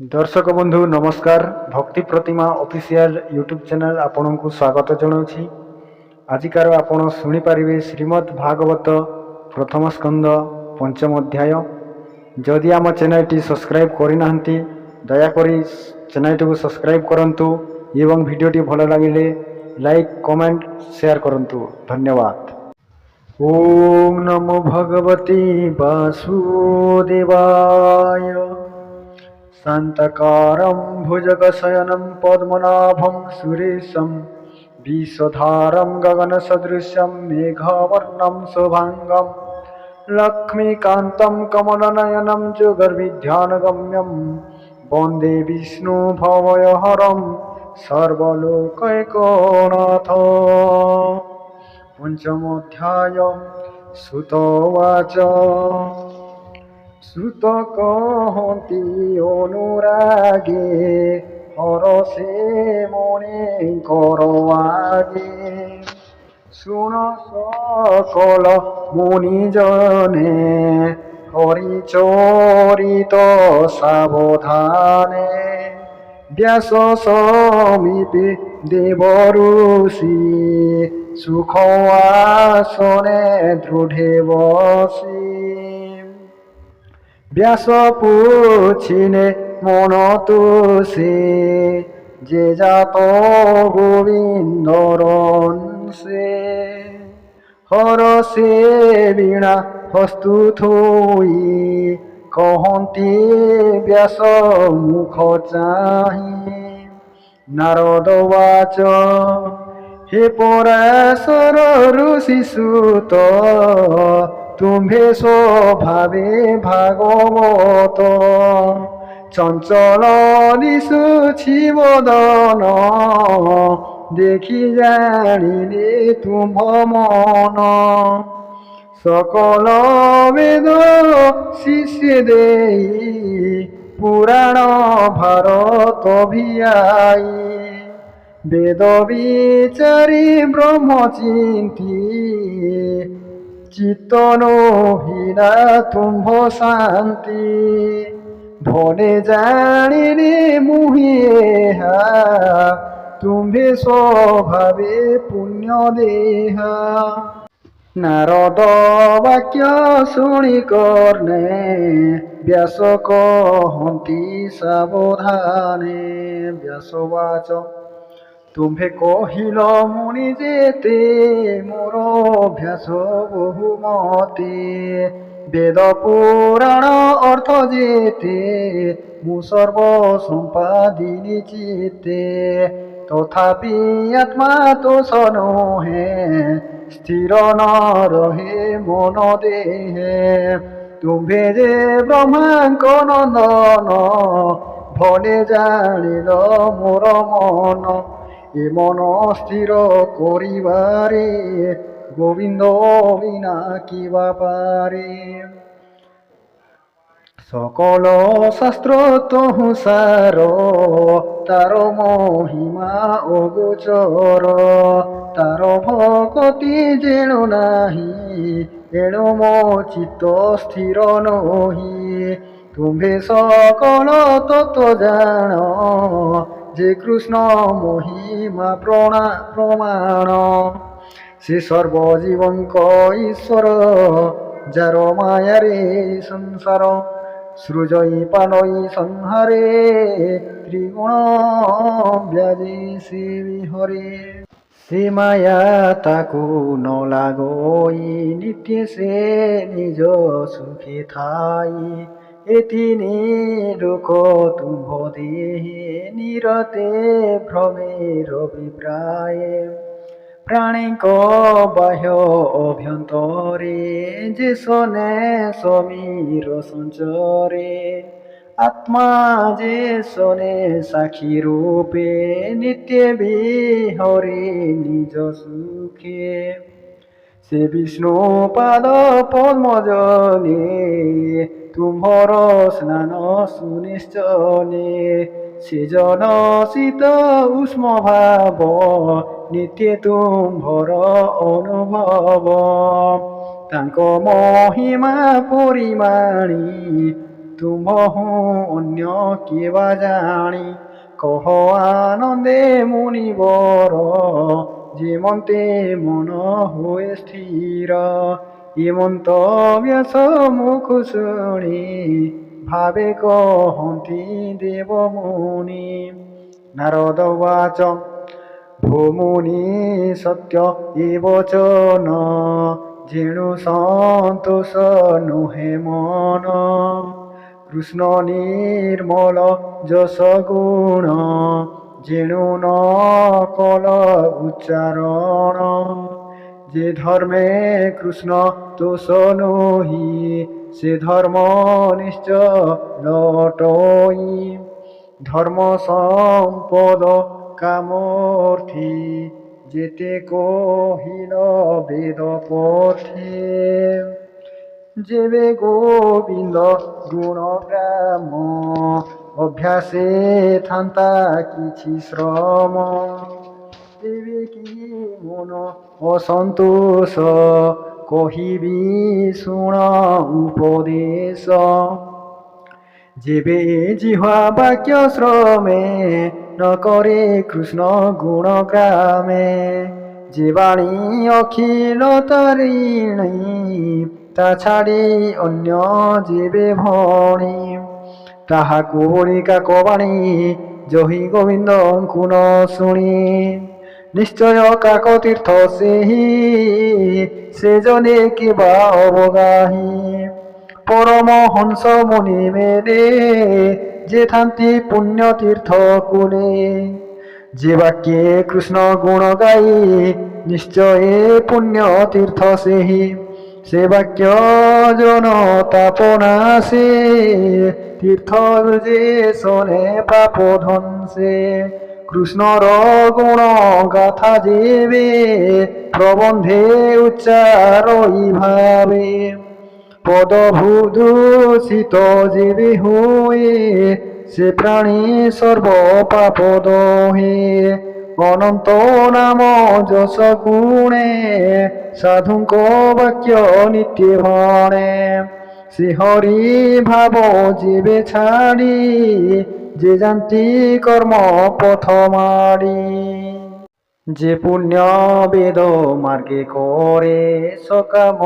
दर्शक बंधु नमस्कार। भक्ति प्रतिमा ऑफिशियल यूट्यूब चैनल आपन को स्वागत जनाऊँगी। आजिकार आपण शुणिपारे श्रीमद् भागवत प्रथम स्कंद पंचम अध्याय। जदि आम चैनल टी सब्सक्राइब करना दयाकोरी चैनल टी सब्सक्राइब करंतु एवं वीडियो टी भल लगे लाइक कमेंट शेयर करंतु। धन्यवाद। ओम नमो भगवती वासुदेवाय। शान्तकारं भुजगशयनं पद्मनाभं सुरेशं विश्वधारं गगनसदृशं मेघवर्णं शुभांगं लक्ष्मीकान्तं कमलनयनं जुगर्विध्यानगम्यं वन्दे विष्णुभवयहरं सर्वलोकैकनाथ। पंचमोऽध्याय। सुत उवाच। श्रुत कहती अनुरागे हरसे मने करवागे। शुण सकल मुनिजने हरिचरित सावधाने। व्यास समीपे देवऋषि सुख आसने दृढे बसी। व्यास पूछिने मन तुसे जे जात गोविंदर अंशे। हर से वीणा प्रस्तुत हुई कहती व्यास मुख चाहि। नारद वाच। हे पराशर ऋषि सुत तुम्भे स्वभावे भागवत। चंचल दिशुछि वदन देखि जानिले तुम्भ मन। सकल वेद शिष्य देई पुराण भारत भियाई। वेद विचारी ब्रह्मचिंती चित्तनो हीना तुम्भ शांति। भले जानिले मुहिहा तुम्भे स्वभावे पुण्य देहा। नारद वाक्य शुणी कर्णे व्यास कहती सावधाने। व्यास वाच। तुम्भे कहिल मुनि जेते मोर अभ्यास बहुमते। वेद पुराण अर्थ जेते मु सर्व संपादिनी चित्ते। तथापि आत्मा तो सनोहे स्थिर न रहे मन देहे। तुम्भे जे ब्रह्मांक नंदन भले जानिल मोर मन। ए मन स्थिर करिबारे गोविंद बिना किबा पारे। सकल शास्त्र तहु सार तार महिमा अगोचर। तार भक्ति जेणु नाही एणु मो चित्त स्थिर नहि। तुम्भे सकल तत्व जान जे कृष्ण महिमा प्रमाण। से सर्वजीवंक ईश्वर जार मायारे संसार। सृजई पालई संहारे त्रिगुण व्याजे से विहरे। से माया ताकू न लागोई नित्य से निज सुखे थाई। एति लोक तुम्भ देहे निरते भ्रमेर विप्राये। प्राणिक बाह्य अभ्यंतरे जे सने समीर संचरे। आत्मा जे सने साक्षी रूपे नित्य विहरे निज सुखे। से विष्णु पाद पद्म जने तुम्भर स्नान सुनिश्चने। से जन शीत उष्म भाव नित्य तुम्भर अनुभव। तांको महिमा परिमाणी ତୁମ୍ଭ ଅନ୍ୟ କିଏ ବା ଜାଣି କହ ଆନନ୍ଦେ ମୁନିବର ଯେମନ୍ତେ ମନ ହୁଏ ସ୍ଥିର। ଏମନ୍ତ ବ୍ୟାସ ମୁଖ ଶୁଣି ଭାବେ କହନ୍ତି ଦେବମୁନି। ନାରଦ ଉବାଚ ଭୋମୁନି ସତ୍ୟ ଏ ବଚନ ଯେଣୁ ସନ୍ତୋଷ ନୁହେଁ ମନ। କୃଷ୍ଣ ନିର୍ମଳ ଯଶ ଗୁଣ ଯେଣୁ ନ କଲ ଉଚ୍ଚାରଣ। যে ধর্মে কৃষ্ণ দোষ নহি সে ধর্ম নিশ্চয় লটই। ধর্ম সম্পদ কামর্থী যেতে কহিল বেদ পথে। যেবে গোবিন্দ গুণগ্রাম অভ্যাসে থান্তা কিছু শ্রম। তেবে কি মন অসন্তোষ কহিবি শুণ উপদেশ। যেবে জিহ্বা বাক্য শ্রমে ন করে কৃষ্ণ গুণগ্রামে। যে বাণী অখিল তারিণী তা ছাড়ি অন্য যেবে ভণী। তাহা কুবড়ি কাকবাণী জহি গোবিন্দଙ୍କୁ ନ ଶୁଣି। ନିଶ୍ଚୟ କାକ ତୀର୍ଥ ସେହି ସେ ଜନେ କିବା ଅବଗାହୀ। ପରମହଂସ ମୁନି ମେନେ ଯେ ଥାନ୍ତି ପୁଣ୍ୟ ତୀର୍ଥ କୂଳେ। ଯେ ବାକ୍ୟେ କୃଷ୍ଣ ଗୁଣ ଗାଇ ନିଶ୍ଚୟ ପୁଣ୍ୟ ତୀର୍ଥ ସେହି। ସେ ବାକ୍ୟ জন ତାପନାଶେ তীর্থ যে শোনে পাপ ধ্বংসে। কৃষ্ণর গুণ গাথা যেবে প্রবন্ধে উচ্চারই ভাবে। পদভূদূষিত যেবে হয়ে সে প্রাণী সর্ব পাপ দহে। অনন্ত নাম যশ গুণে সাধুଙ୍କ বাক্য নিত্য ভণে। শ্রী হরি ভাব যেবে ছাড়ি যে জানতি কর্ম পথ মাড়ি। যে পুণ্য বেদ মার্গে করে সকাম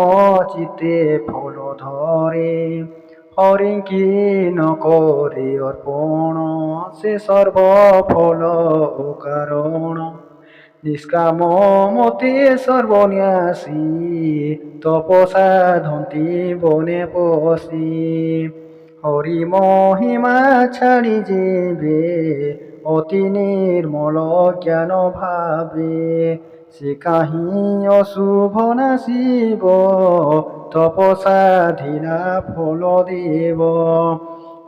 চিতে ফল ধরে। হরিঙ্কি ন করে অর্পণ সে সর্ব ফল ও কারণ। নিষ্কাম মতে সর্বন্যাসী তপসাধন্তি বনে পশি। হরি মহিমা ছাড়ি যেবে অতি নির্মল জ্ঞান ভাবে। সে কাহি অশুভ নাশিব তপসাধিনা ফল দেব।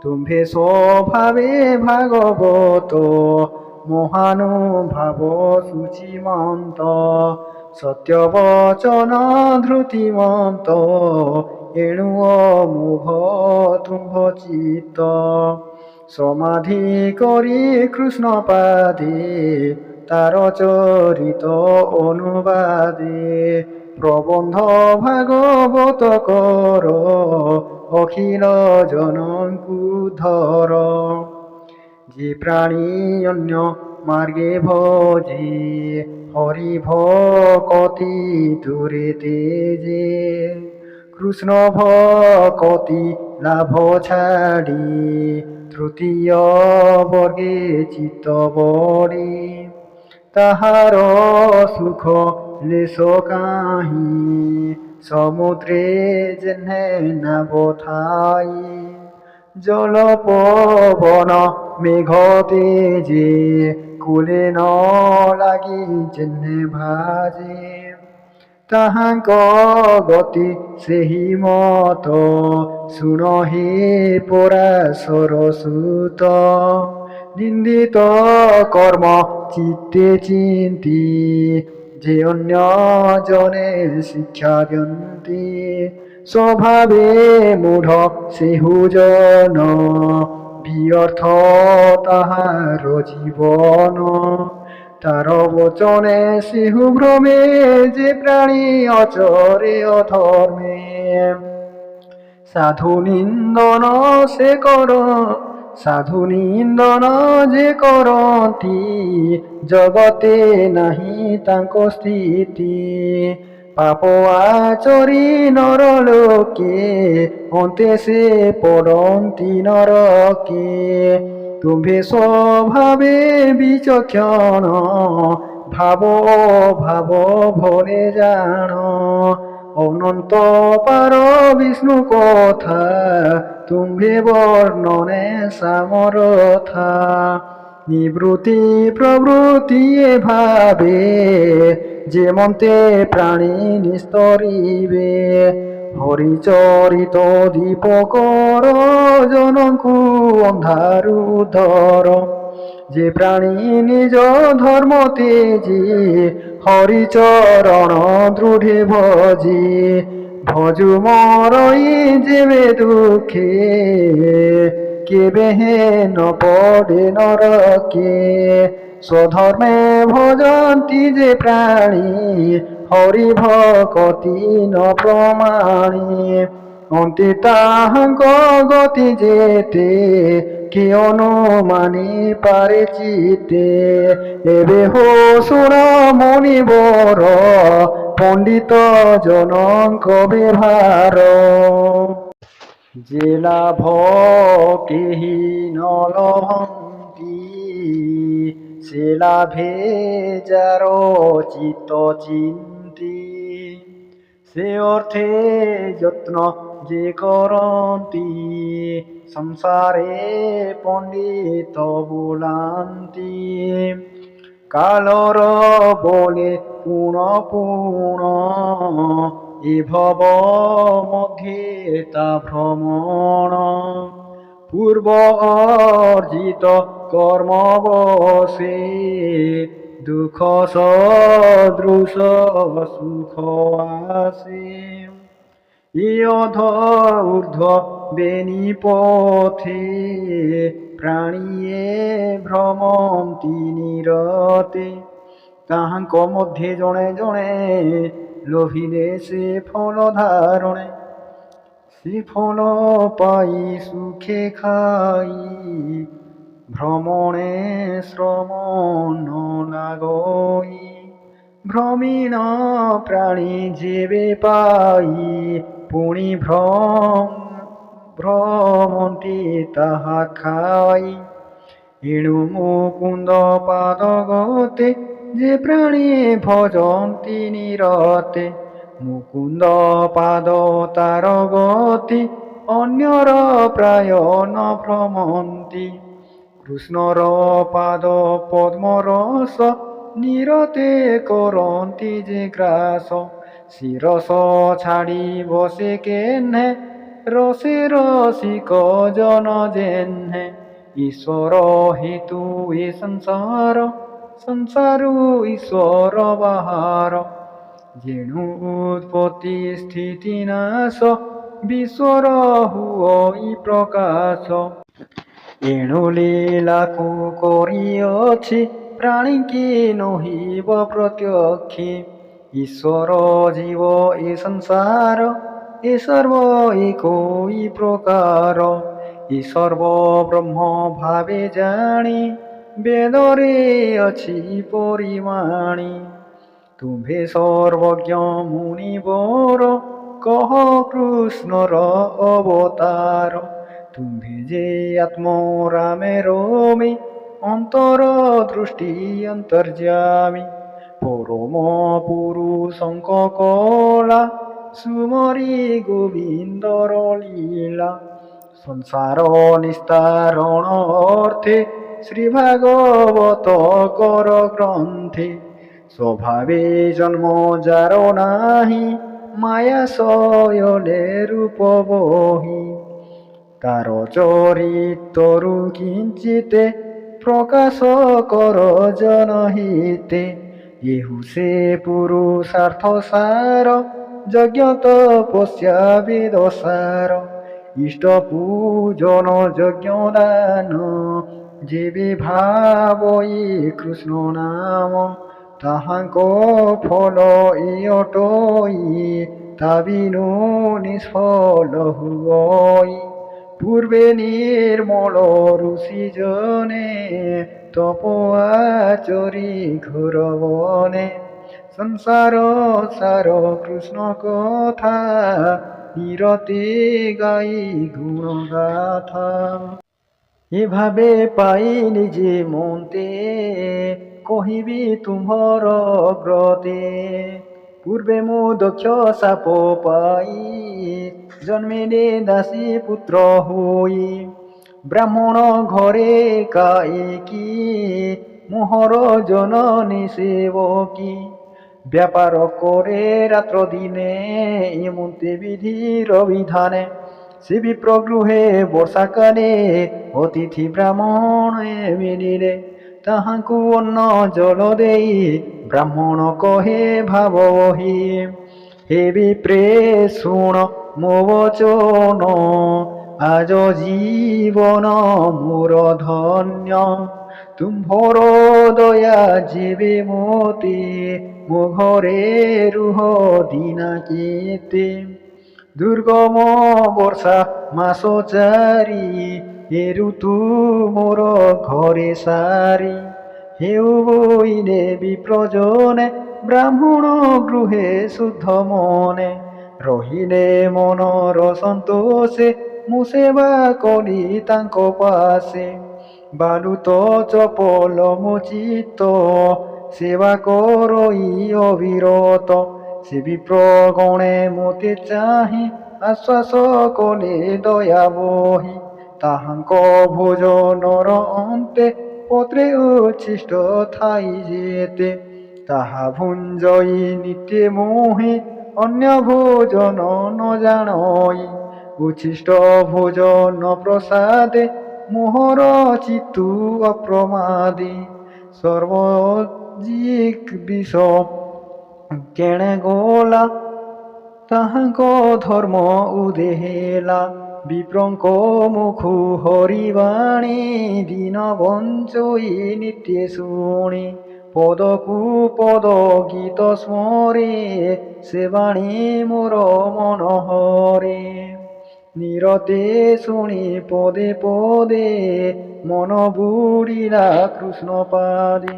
তুম্ভে স্বভাবে ভাগবত মহানুভাব সুচিমন্ত। সত্যবচন ধৃতিমন্ত এণু অমোঘ তুম্ভ চিত্ত। সমাধি করি কৃষ্ণ পাদে তার চরিত অনুবাদে। প্রবন্ধ ভাগবত কর অখিল জনଙ୍କୁ ধর। যে প্রাণী অন্য মার্গে ভজে হরি ভকতি দূরে তেজে। কৃষ্ণ ভকতি লাভ ছাড়ি তৃতীয় বর্গে চিত্ত বড়ি। তাহার সুখ লেশ কাহি সমুদ্রে যেনে নাব ঠাই। জল পবন মেঘ তেজে কূলে ন লাগি যেনে ভাজে। তাহাଙ୍କ গতি ସେହି মত শুণহি পরাশর সুত। নিন্দিত কর্ম চিত্তে চিন্তি যে অন্য জনে শিক্ষা দিয়ন্তি। স্বভাবে মূঢ় সেহু জন ব্যর্থ তাহার জীবন। তার বচনে সেহু ভ্রমে যে প্রাণী অচরে অধর্মে। ସାଧୁ ନିନ୍ଦନ ସେ କର ସାଧୁ ନିନ୍ଦନ ଯେ କରନ୍ତି ଜଗତେ ନାହିଁ ତାଙ୍କ ସ୍ଥିତି। ପାପ ଆଚରି ନର ଲୋକେ ଅନ୍ତେ ସେ ପଡ଼ନ୍ତି ନରକେ। ତୁମ୍ଭେ ସ୍ୱଭାବେ ବିଚକ୍ଷଣ ଭାବ ଭାବ ଭଲେ ଜାଣ। ଅନନ୍ତ ପାର ବିଷ୍ଣୁ କଥା ତୁମ୍ଭେ ବର୍ଣ୍ଣନେ ସାମରଥା। ନିବୃତ୍ତି ପ୍ରବୃତ୍ତି ଏ ଭାବେ ଯେମନ୍ତେ ପ୍ରାଣୀ ନିସ୍ତରିବେ। ହରିଚରିତ ଦୀପକର ଜନଙ୍କୁ ଅନ୍ଧାରୁ ଧର। ଯେ ପ୍ରାଣୀ ନିଜ ଧର୍ମ ତେଜି ହରିଚରଣ ଦୃଢ଼େ ଭଜି। ଭଜୁ ମରଇ ଯେବେ ଦୁଃଖେ କେବେ ନ ପଡ଼େ ନରକେ। ସ୍ୱଧର୍ମେ ଭଜନ୍ତି ଯେ ପ୍ରାଣୀ ହରି ଭକତି ନ ପ୍ରମାଣୀ। ଅନ୍ତେ ତାହାଙ୍କ ଗତି ଯେତେ କି ଅନୁମାନି ପାରେ ଚିତେ। ଏବେ ହୋ ଶୁଣ ମୁନିବର ପଣ୍ଡିତ ଜନଙ୍କ ବ୍ୟବହାର। ଯେ ଲାଭ କେହି ନ ଲଭନ୍ତି ସେ ଲାଭେ ଯାର ଚିତ୍ତ ଚିନ୍ତି। ସେ ଅର୍ଥେ ଯତ୍ନ ଯେ କରନ୍ତି ସଂସାରେ ପଣ୍ଡିତ ବୁଲାନ୍ତି। କାଲର ବୋଲେ ପୁଣ ପୁଣ ଏ ଭବ ମଧ୍ୟେ ତା ଭ୍ରମଣ। ପୂର୍ବ ଅର୍ଜିତ କର୍ମ ବଶେ ଦୁଃଖ ସଦୃଶ ସୁଖ ଆସେ। ଏ ଅଧ ଊର୍ଧ୍ୱ ବେନି ପଥେ ପ୍ରାଣୀଏ ଭ୍ରମନ୍ତି ନିରତେ। ତାହାଙ୍କ ମଧ୍ୟେ ଜଣେ ଜଣେ ଲୋଭିଲେ ସେ ଫଳ ଧାରଣେ। ସେ ଫଳ ପାଇ ସୁଖେ ଖାଇ ଭ୍ରମଣେ ଶ୍ରମ ନ ଲାଗଇ। ଭ୍ରମୀଣ ପ୍ରାଣୀ ଯେବେ ପାଇ ପୁଣି ଭ୍ରମନ୍ତି ତାହା ଖାଇ। ଏଣୁ ମୁକୁନ୍ଦ ପାଦ ଗତେ ଯେ ପ୍ରାଣୀ ଭଜନ୍ତି ନିରତେ। ମୁକୁନ୍ଦ ପାଦ ତାର ଗତି ଅନ୍ୟର ପ୍ରାୟ ନ ଭ୍ରମନ୍ତି। କୃଷ୍ଣର ପାଦ ପଦ୍ମରସ ନିରତେ କରନ୍ତି ଯେ ଗ୍ରାସ। ସେ ରସ ଛାଡ଼ି ବସେ କେହ୍ନେ ରସେ ରସିକ ଜନ ଯେହ୍ନେ। ଈଶ୍ୱର ହେତୁ ଏ ସଂସାର ସଂସାରୁ ଈଶ୍ୱର ବାହାର। ଯେଣୁ ଉତ୍ପତ୍ତି ସ୍ଥିତି ନାଶ ବିଶ୍ୱର ହୁଅଇ ପ୍ରକାଶ। ଏଣୁ ଲୀଳାକୁ କରିଅଛି ପ୍ରାଣୀଙ୍କି ନୋହିବ ପ୍ରତ୍ୟକ୍ଷେ। ଈଶ୍ୱର ଜୀବ ଏ ସଂସାର ଏ ସର୍ବ ଏକୋଇ ପ୍ରକାର। ଏ ସର୍ବ ବ୍ରହ୍ମ ଭାବେ ଜାଣି ବେଦରେ ଅଛି ପରିମାଣି। ତୁମ୍ଭେ ସର୍ବଜ୍ଞ ମୁନିବର କହ କୃଷ୍ଣର ଅବତାର। ତୁମ୍ଭେ ଯେ ଆତ୍ମରାମେ ରମେ ଅନ୍ତର ଦୃଷ୍ଟି ଅନ୍ତର୍ଯ୍ୟାମୀ। ପରମ ପୁରୁଷଙ୍କ କଳା ସୁମରି ଗୋବିନ୍ଦର ଲୀଳା। ସଂସାର ନିସ୍ତାରଣ ଅର୍ଥେ ଶ୍ରୀ ଭାଗବତ କର ଗ୍ରନ୍ଥେ। ସ୍ୱଭାବେ ଜନ୍ମ ଯାର ନାହିଁ ମାୟା ସୟଲେ ରୂପ ବହି। ତାର ଚରିତରୁ କିଞ୍ଚିତେ ପ୍ରକାଶ କର ଜନହିତେ। ଏହୁ ସେ ପୁରୁଷାର୍ଥ ସାର ଯଜ୍ଞ ତପସ୍ୟା ବେଦ ସାର। ଇଷ୍ଟ ପୂଜନ ଯଜ୍ଞ ଦାନ ଯେବେ ଭାବଇ କୃଷ୍ଣ ନାମ। ତାହାଙ୍କ ଫଳ ଏ ଅଟଇ তা বিনু নিষ্ফল হুই। পূর্বে নির্মল ঋষি জনে তপ আচরি ঘোর বনে। সংসার সার কৃষ্ণ কথা নিরতে গাই গুণ গাথা। এভাবে পাই নিজে মন্তে কহিবি তুমর ব্রতে। পূর্বে মু দক্ষ সাপ পাই জন্মিলে দাসী পুত্র হই। ব্রাহ্মণ ঘরে কাইকি মোহর জননী সেবকী। ব্যাপার করে রাত্র দিনে এমন্তে বিধির বিধানে। সে বিপ্রগৃহে বর্ষাকালে অতিথি ব্রাহ্মণে মিলিলে। তাহাଙ୍କୁ অন্ন জল দেই ব্রাহ্মণ কহে ভাবহি। হে বিপ্রে শুণ ମୋ ବଚନ আজ জীবন মোর ধন্য। তুম্ভর দয়া যেবে মতে ମୋ ঘরে ରୁହ দিনা কেতে। দুর্গম বর্ষা মাস চারি এ ঋতু মোর ঘরে সারি। হেউ বইলে বিপ্রজনে ব্রাহ্মণ গৃহে শুদ্ধ মনে। রহিলে মনর সন্তোষে ମୁଁ ସେବା କଲି ତାଙ୍କ ପାଶେ। ବାଲୁତ ଚପଲ ମୋ ଚିତ୍ତ ସେବା କରଇ ଅବିରତ। ସେ ବିପ୍ରଗଣେ ମୋତେ ଚାହିଁ ଆଶ୍ୱାସ କଲେ ଦୟା ବହି। ତାହାଙ୍କ ଭୋଜନର ଅନ୍ତେ ପତ୍ରେ ଉଚ୍ଛିଷ୍ଟ ଥାଇ ଯେତେ। ତାହା ଭୁଞ୍ଜଇ ନିତ୍ୟେ ମୋହି ଅନ୍ୟ ଭୋଜନ ନ ଜାଣଇ। ଉଚ୍ଛିଷ୍ଟ ଭୋଜନ ପ୍ରସାଦେ ମୋହର ଚିତ୍ତୁ ଅପ୍ରମାଦେ। ସର୍ବଜିକ୍ ବିଷ କେଣେ ଗଲା ତାହାଙ୍କ ଧର୍ମ ଉଦେହେଲା। ବିପ୍ରଙ୍କ ମୁଖୁ ହରିବାଣୀ ଦିନ ବଞ୍ଚଇ ନିତ୍ୟେ ଶୁଣି। ପଦକୁ ପଦ ଗୀତ ସ୍ମରେ ସେ ବାଣୀ ମୋର ମନୋହରେ। ନିରତେ ଶୁଣି ପଦେ ପଦେ ମନ ବୁଡ଼ିଲା କୃଷ୍ଣ ପାଦେ।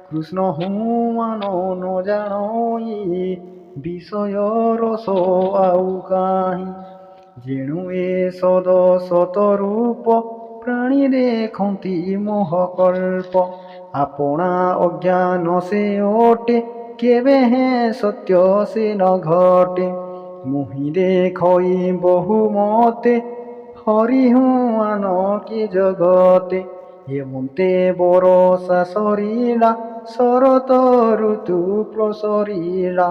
କୃଷ୍ଣ ହୁଁ ମାନ ନ ଜାଣଇ ବିଷୟ ରସ ଆଉ କାହିଁ। ଯେଣୁ ଏ ସଦ ସତ ରୂପ ପ୍ରାଣୀ ଦେଖନ୍ତି ମୋହ କଳ୍ପ। ଆପଣା ଅଜ୍ଞାନ ସେ ଅଟେ କେବେ ହେଁ ସତ୍ୟ ସେ ନ ଘଟେ। ମୁହିଁ ଦେଖଇ ବହୁ ମତେ ହରି ହୁଆନ କେ ଜଗତେ। ଏମନ୍ତେ ବରଷା ସରିଲା ଶରତ ଋତୁ ପ୍ରସରିଲା।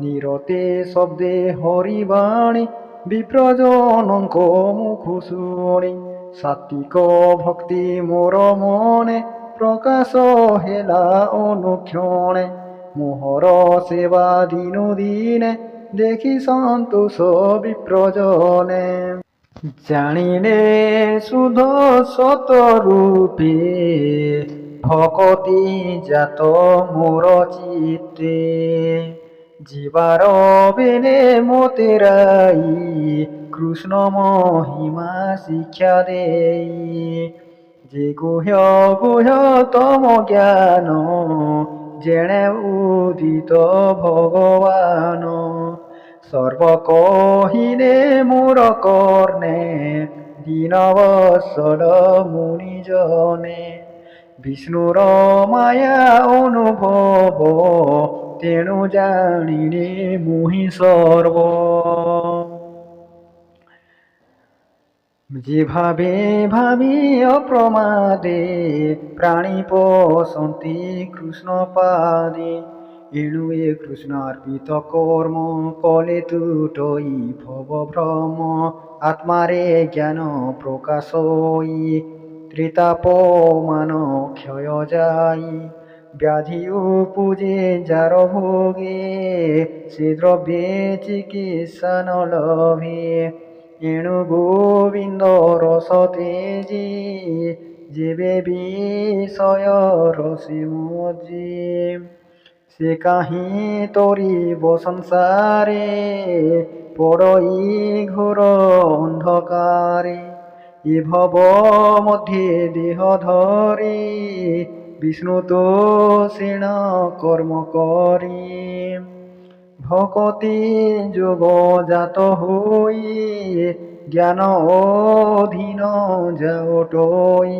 ନିରତେ ଶବ୍ଦେ ହରିବାଣୀ ବିପ୍ରଜନଙ୍କ ମୁଖୁ ଶୁଣି। ସାତ୍ୱିକ ଭକ୍ତି ମୋର ମନେ ପ୍ରକାଶ ହେଲା ଅନୁକ୍ଷଣେ। ମୋହର ସେବା ଦିନୁ ଦିନେ ଦେଖି ସନ୍ତୋଷ ବିପ୍ରଜନେ। ଜାଣିଲେ ଶୁଦ୍ଧ ସତ ରୂପେ ଭକତି ଜାତ ମୋର ଚିତ୍ତେ। ଯିବାର ବେଲେ ମୋତେ ରାଇ କୃଷ୍ଣ ମହିମା ଶିକ୍ଷା ଦେଇ। ଯେ ଗୁହ୍ୟ ଗୁହ୍ୟତମ ଜ୍ଞାନ ଯେଣେ ଉଦିତ ଭଗବାନ। ସର୍ବ କହିଲେ ମୋର କର୍ଣ୍ଣେ ଦୀନବତ୍ସଳ ମୁନି ଜନେ। ବିଷ୍ଣୁର ମାୟା ଅନୁଭବ ତେଣୁ ଜାଣିଲେ ମୁହିଁ ସର୍ବ। যে ভাবে ভাবি অপ্রমাদে প্রাণী পশন্তি কৃষ্ণ পাদে। এণু এ কৃষ্ণার্পিত কর্ম কলে তুটই ভব ভ্রম। আত্মারে জ্ঞান প্রকাশই ত্রিতাপমান ক্ষয় যাই। ব্যাধি উপজে যার ভোগে সে দ্রব্যে চিকিৎসা ন লভে। এণু গোবিন্দ রস তেজে যেবে বিষয় রসে মজে। সে কাহি তরিব সংসারে পড়ই ঘোর অন্ধকারে। এ ভব মধ্যে দেহ ধরি বিষ্ণু তো সেণ কর্ম করি। ভকতি যোগ জাত হই জ্ঞান অধীন যাওটই।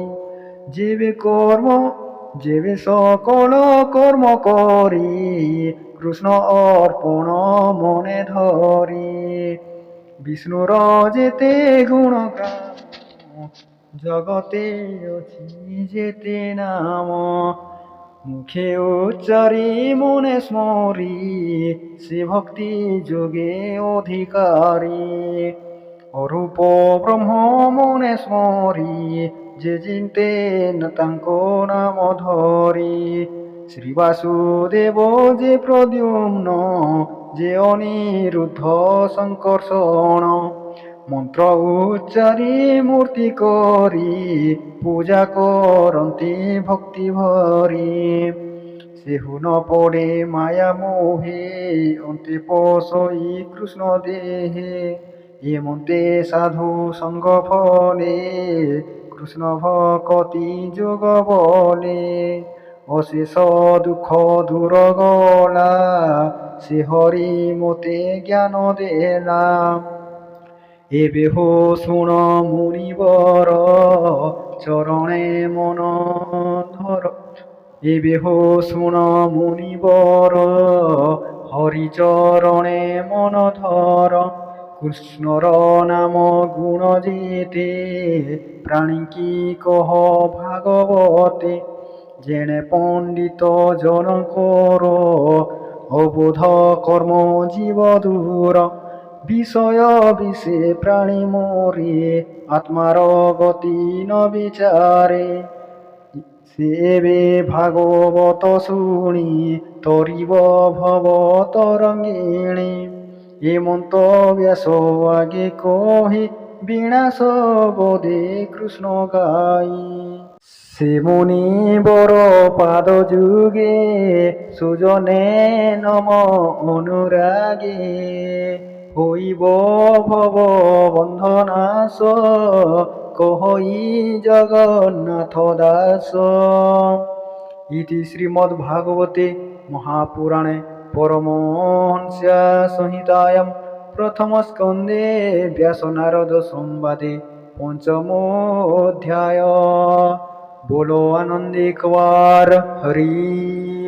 যেবে সকল কর্ম করি কৃষ্ণ অর্পণ মনে ধরি। বিষ্ণুর যেতে গুণ জগতে অছি যেতে নাম। মুখে উচ্চারি মনে স্মরি সে ভক্তি যোগে অধিকারী। অরূপ ব্রহ্ম মনে স্মরি যে চিন্তে তাঙ্ক নাম ধরি। শ্রী বাসুদেব যে প্রদ্যুম্ন যে অনিরুদ্ধ সংকর্ষণ। মন্ত্র উচ্চারি মূর্তি করি পূজা করন্তি ভক্তি ভরি। সেহু ন পড়ে মায়া মোহে অন্তে পশই কৃষ্ণ দেহে। এমন্তে সাধু সঙ্গ ফলে কৃষ্ণ ভকতি যোগ বলে। অশেষ দুঃখ দূর গলা সে হরি মতে জ্ঞান দেলা। এবে হো শুণ মুনিবর চরণে মন ধর। এবে হো শুণ মুনিবর হরি চরণে মন ধর। কৃষ্ণর নাম গুণ যেতে প্রাণী কি কহ ভাগবতে। যেনে পণ্ডিত জনকর অবোধ কর্ম জীব দূর। বিষয় বিষে প্রাণী মরে আত্মার গতি ন বিচারে। সেবে ভাগবত শুনি তরিব ভব তরঙ্গিণী। এমন্ত ব্যাস আগে কহি বিনাশ বোধে কৃষ্ণ গাই। সে মুনি বর পাদ যুগে সুজনে নম অনুরাগে। হইব ভব বন্ধনাশ কহই জগন্নাথ দাস। ইতি শ্রীমদ্ভাগবতে মহাপুরাণে পরমহংস্যা সংহিতায়াম প্রথমস্কন্ধে ব্যাস নারদ সংবাদে পঞ্চমোऽধ্যায়। बोलो आनंद एक बार हरि।